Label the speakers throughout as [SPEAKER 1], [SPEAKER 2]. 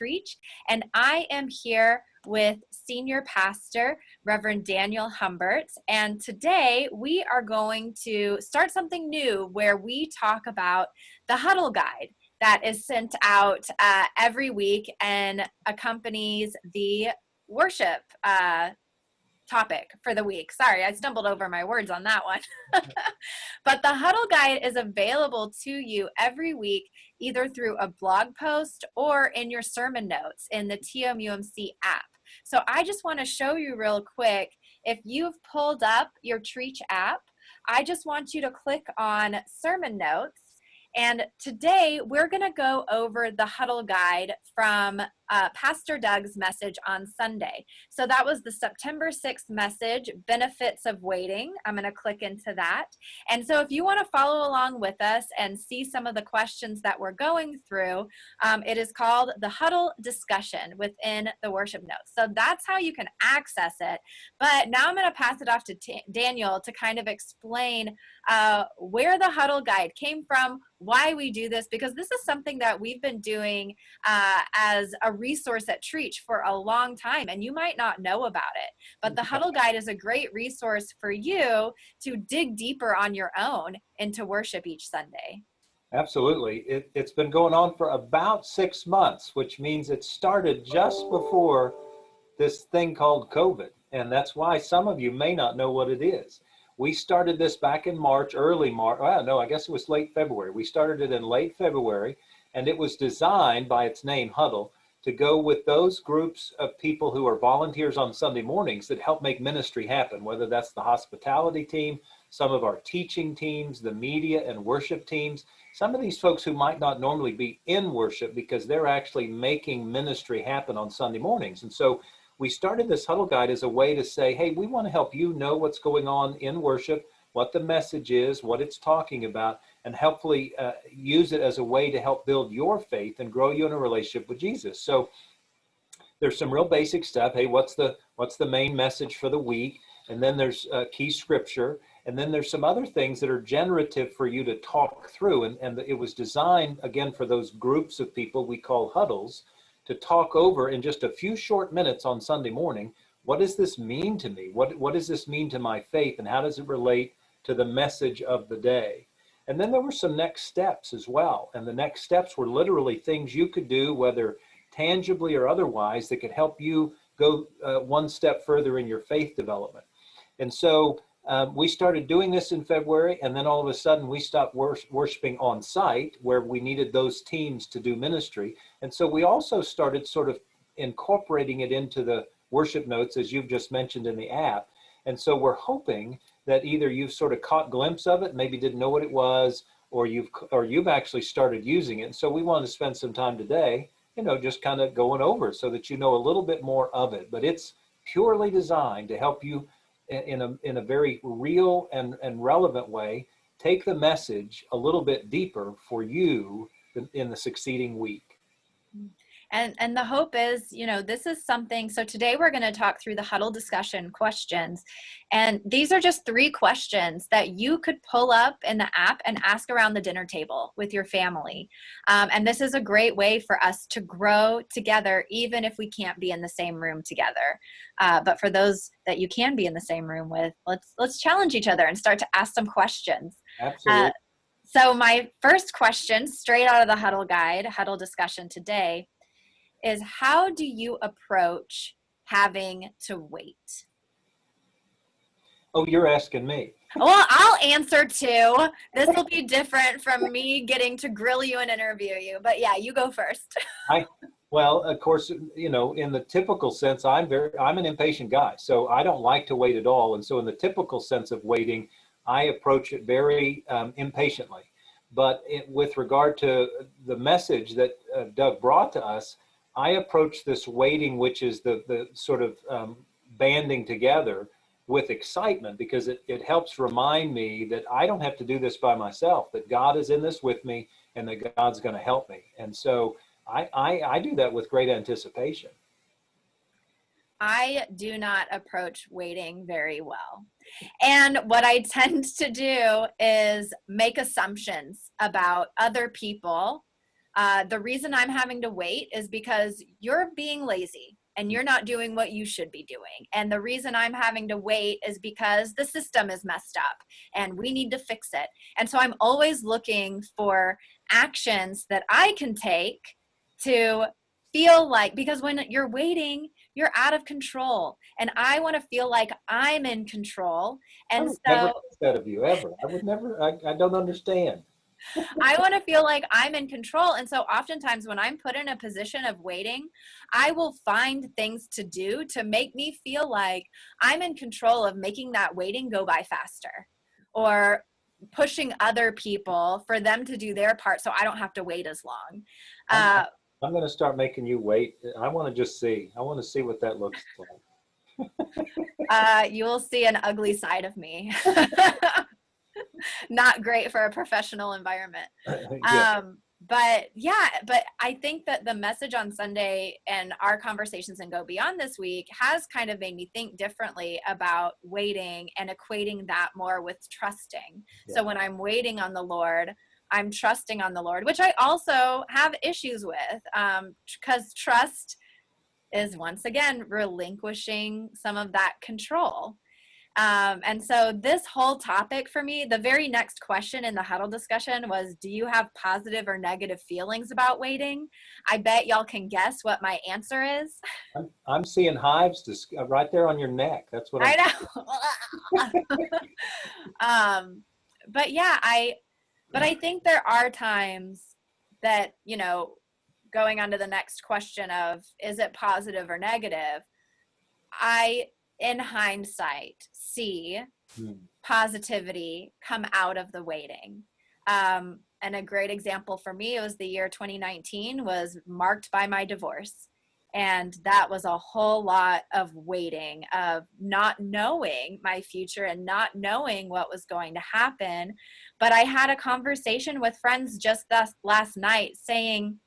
[SPEAKER 1] Preach, and I am here with Senior Pastor Reverend Daniel Humbert, and today we are going to start something new where we talk about the Huddle Guide that is sent out every week and accompanies the worship topic for the week. Sorry, I stumbled over my words on that one. But the Huddle Guide is available to you every week, either through a blog post or in your sermon notes in the TMUMC app. So I just want to show you real quick, if you've pulled up your Treach app, I just want you to click on sermon notes. And today we're going to go over the Huddle Guide from Pastor Doug's message on Sunday. So that was the September 6th message, Benefits of Waiting. I'm going to click into that. And so if you want to follow along with us and see some of the questions that we're going through, it is called the Huddle Discussion within the worship notes. So that's how you can access it. But now I'm going to pass it off to Daniel to kind of explain where the Huddle Guide came from, why we do this, because this is something that we've been doing as a resource at Treach for a long time, and you might not know about it. But the Huddle Guide is a great resource for you to dig deeper on your own into worship each Sunday.
[SPEAKER 2] Absolutely. It's been going on for about 6 months, which means it started just before this thing called COVID. And that's why some of you may not know what it is. We started this back in March, early March. Well, no, I guess it was late February. We started it in late February, and it was designed by its name, Huddle, to go with those groups of people who are volunteers on Sunday mornings that help make ministry happen, whether that's the hospitality team, some of our teaching teams, the media and worship teams, some of these folks who might not normally be in worship because they're actually making ministry happen on Sunday mornings. And so we started this Huddle Guide as a way to say, hey, we want to help you know what's going on in worship, what the message is, what it's talking about, and hopefully use it as a way to help build your faith and grow you in a relationship with Jesus. So there's some real basic stuff. Hey, what's the main message for the week? And then there's key scripture. And then there's some other things that are generative for you to talk through. And it was designed, again, for those groups of people we call huddles, to talk over in just a few short minutes on Sunday morning, what does this mean to me? What does this mean to my faith, and how does it relate to the message of the day? And then there were some next steps as well. And the next steps were literally things you could do, whether tangibly or otherwise, that could help you go one step further in your faith development. And so we started doing this in February, and then all of a sudden we stopped worshiping on site where we needed those teams to do ministry. And so we also started sort of incorporating it into the worship notes, as you've just mentioned, in the app. And so we're hoping that either you've sort of caught a glimpse of it, maybe didn't know what it was, or you've actually started using it. And so we want to spend some time today, just kind of going over it so that you know a little bit more of it. But it's purely designed to help you in a very real and relevant way take the message a little bit deeper for you in the succeeding week.
[SPEAKER 1] And the hope is, this is something, so today we're going to talk through the Huddle Discussion questions. And these are just 3 questions that you could pull up in the app and ask around the dinner table with your family. And this is a great way for us to grow together, even if we can't be in the same room together. But for those that you can be in the same room with, let's challenge each other and start to ask some questions.
[SPEAKER 2] Absolutely.
[SPEAKER 1] So my first question, straight out of the Huddle Guide, Huddle Discussion today, is how do you approach having to wait?
[SPEAKER 2] Oh, you're asking me.
[SPEAKER 1] Well, I'll answer too. This will be different from me getting to grill you and interview you. But yeah, you go first.
[SPEAKER 2] Well, of course, in the typical sense, I'm an impatient guy, so I don't like to wait at all. And so in the typical sense of waiting, I approach it very impatiently. But with regard to the message that Doug brought to us, I approach this waiting, which is the sort of banding together, with excitement, because it helps remind me that I don't have to do this by myself, that God is in this with me and that God's going to help me. And so I do that with great anticipation.
[SPEAKER 1] I do not approach waiting very well. And what I tend to do is make assumptions about other people The reason I'm having to wait is because you're being lazy and you're not doing what you should be doing. And the reason I'm having to wait is because the system is messed up and we need to fix it. And so I'm always looking for actions that I can take to feel like, because when you're waiting, you're out of control. And I want to feel like I'm in control.
[SPEAKER 2] I
[SPEAKER 1] And
[SPEAKER 2] would never
[SPEAKER 1] so
[SPEAKER 2] ask that of you, ever. I would never, I don't understand.
[SPEAKER 1] I want to feel like I'm in control. And so oftentimes when I'm put in a position of waiting, I will find things to do to make me feel like I'm in control of making that waiting go by faster, or pushing other people for them to do their part so I don't have to wait as long.
[SPEAKER 2] I'm,
[SPEAKER 1] Uh,
[SPEAKER 2] I'm going to start making you wait. I want to just see. I want to see what that looks like.
[SPEAKER 1] you will see an ugly side of me. Not great for a professional environment.
[SPEAKER 2] Good.
[SPEAKER 1] But yeah, but I think that the message on Sunday and our conversations and Go Beyond this week has kind of made me think differently about waiting and equating that more with trusting.
[SPEAKER 2] Yeah.
[SPEAKER 1] So when I'm waiting on the Lord, I'm trusting on the Lord, which I also have issues with, because trust is once again relinquishing some of that control. And so this whole topic for me, the very next question in the huddle discussion was, do you have positive or negative feelings about waiting? I bet y'all can guess what my answer is.
[SPEAKER 2] I'm seeing hives right there on your neck. That's what
[SPEAKER 1] I know. But yeah, I think there are times that, going on to the next question of, is it positive or negative? I, in hindsight, see positivity come out of the waiting. And a great example for me was the year 2019 was marked by my divorce. And that was a whole lot of waiting, of not knowing my future and not knowing what was going to happen. But I had a conversation with friends just last night saying,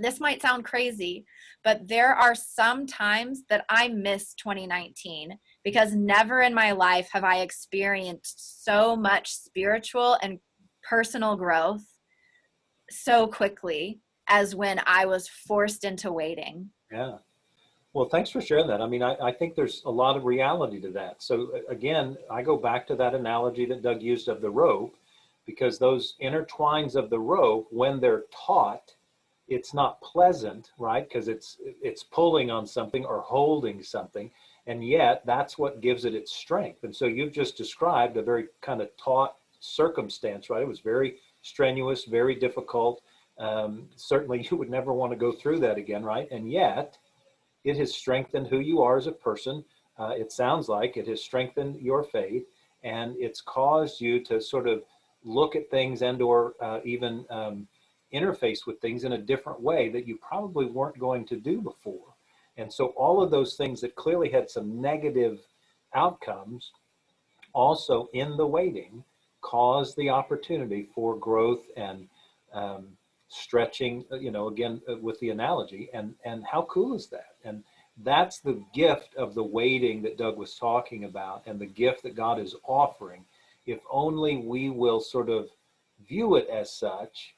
[SPEAKER 1] this might sound crazy, but there are some times that I miss 2019 because never in my life have I experienced so much spiritual and personal growth so quickly as when I was forced into waiting.
[SPEAKER 2] Yeah. Well, thanks for sharing that. I mean, I think there's a lot of reality to that. So again, I go back to that analogy that Doug used of the rope, because those intertwines of the rope, when they're taut, it's not pleasant, right? Because it's pulling on something or holding something, and yet that's what gives it its strength. And so you've just described a very kind of taut circumstance, right? It was very strenuous, very difficult. Certainly you would never want to go through that again, right? And yet it has strengthened who you are as a person. It sounds like it has strengthened your faith, and it's caused you to sort of look at things and or even interface with things in a different way that you probably weren't going to do before. And so all of those things that clearly had some negative outcomes also in the waiting caused the opportunity for growth and stretching, again, with the analogy. And how cool is that? And that's the gift of the waiting that Doug was talking about, and the gift that God is offering. If only we will sort of view it as such.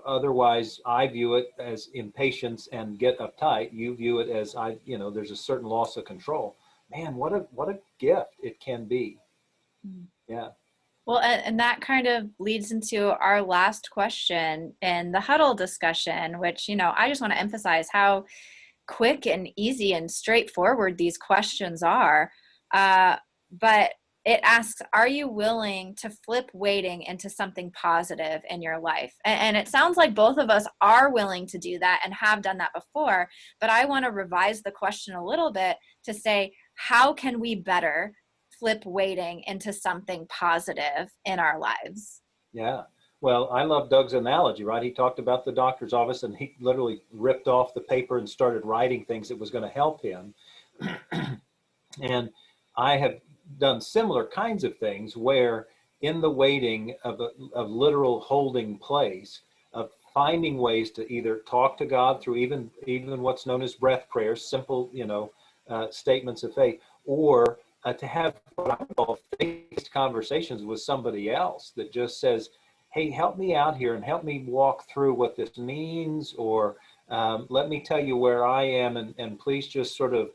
[SPEAKER 2] Otherwise, I view it as impatience and get uptight. You view it as there's a certain loss of control. Man, what a gift it can be. Yeah.
[SPEAKER 1] Well, and that kind of leads into our last question in the huddle discussion, which, I just want to emphasize how quick and easy and straightforward these questions are. But it asks, are you willing to flip waiting into something positive in your life? And it sounds like both of us are willing to do that and have done that before. But I want to revise the question a little bit to say, how can we better flip waiting into something positive in our lives?
[SPEAKER 2] Yeah. Well, I love Doug's analogy, right? He talked about the doctor's office, and he literally ripped off the paper and started writing things that was going to help him. And I have done similar kinds of things where in the waiting of literal holding place, of finding ways to either talk to God through even what's known as breath prayers, simple, statements of faith, or to have what I call faced conversations with somebody else that just says, hey, help me out here and help me walk through what this means, or let me tell you where I am, and please just sort of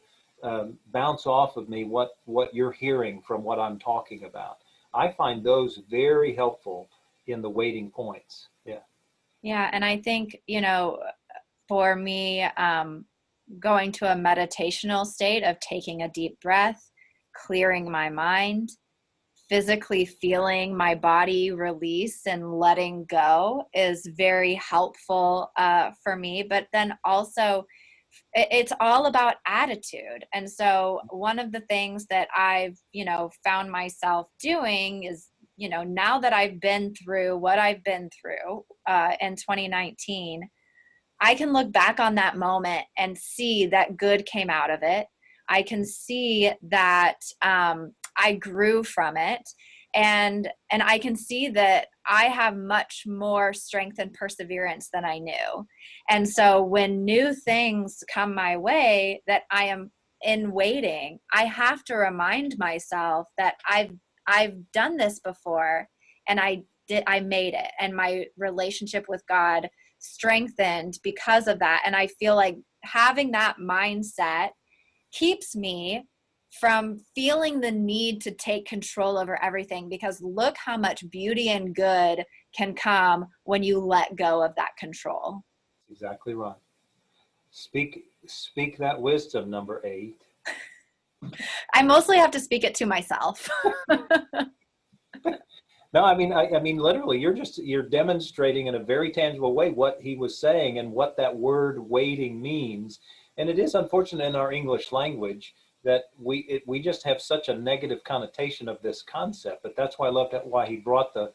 [SPEAKER 2] bounce off of me what you're hearing from what I'm talking about. I find those very helpful in the waiting points. Yeah.
[SPEAKER 1] Yeah, and I think, for me, going to a meditational state of taking a deep breath, clearing my mind, physically feeling my body release and letting go is very helpful for me. But then also, it's all about attitude. And so one of the things that I've, found myself doing is, now that I've been through what I've been through in 2019, I can look back on that moment and see that good came out of it. I can see that I grew from it, and I can see that I have much more strength and perseverance than I knew. And so when new things come my way that I am in waiting, I have to remind myself that I've done this before, and I made it, and my relationship with God strengthened because of that. And I feel like having that mindset keeps me from feeling the need to take control over everything, because look how much beauty and good can come when you let go of that control.
[SPEAKER 2] Exactly right. Speak that wisdom, number 8.
[SPEAKER 1] I mostly have to speak it to myself.
[SPEAKER 2] No, I mean, literally, you're demonstrating in a very tangible way what he was saying and what that word waiting means. And it is unfortunate in our English language that we just have such a negative connotation of this concept. But that's why I love why he brought the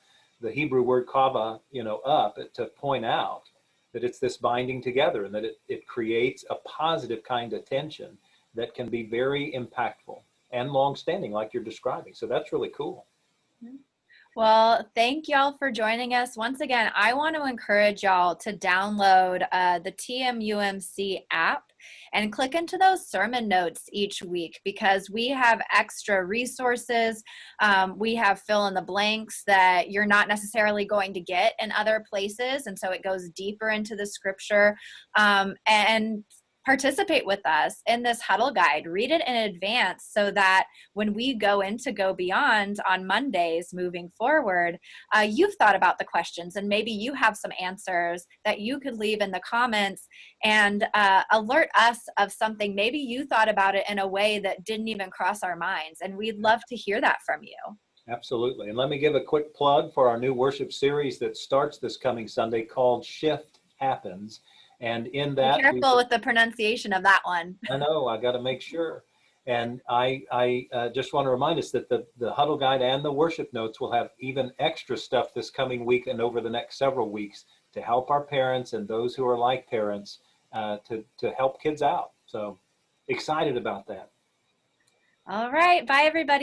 [SPEAKER 2] Hebrew word kava, up to point out that it's this binding together, and that it creates a positive kind of tension that can be very impactful and long-standing, like you're describing. So that's really cool.
[SPEAKER 1] Well, thank y'all for joining us. Once again, I want to encourage y'all to download the TMUMC app and click into those sermon notes each week, because we have extra resources. We have fill in the blanks that you're not necessarily going to get in other places. And so it goes deeper into the scripture. And participate with us in this huddle guide. Read it in advance so that when we go into Go Beyond on Mondays moving forward, you've thought about the questions, and maybe you have some answers that you could leave in the comments and alert us of something. Maybe you thought about it in a way that didn't even cross our minds, and we'd love to hear that from you.
[SPEAKER 2] Absolutely. And let me give a quick plug for our new worship series that starts this coming Sunday called Shift Happens. And in that,
[SPEAKER 1] be careful with the pronunciation of that one.
[SPEAKER 2] I know, I got to make sure. And I just want to remind us that the Huddle Guide and the worship notes will have even extra stuff this coming week and over the next several weeks to help our parents and those who are like parents to help kids out. So excited about that.
[SPEAKER 1] All right. Bye, everybody.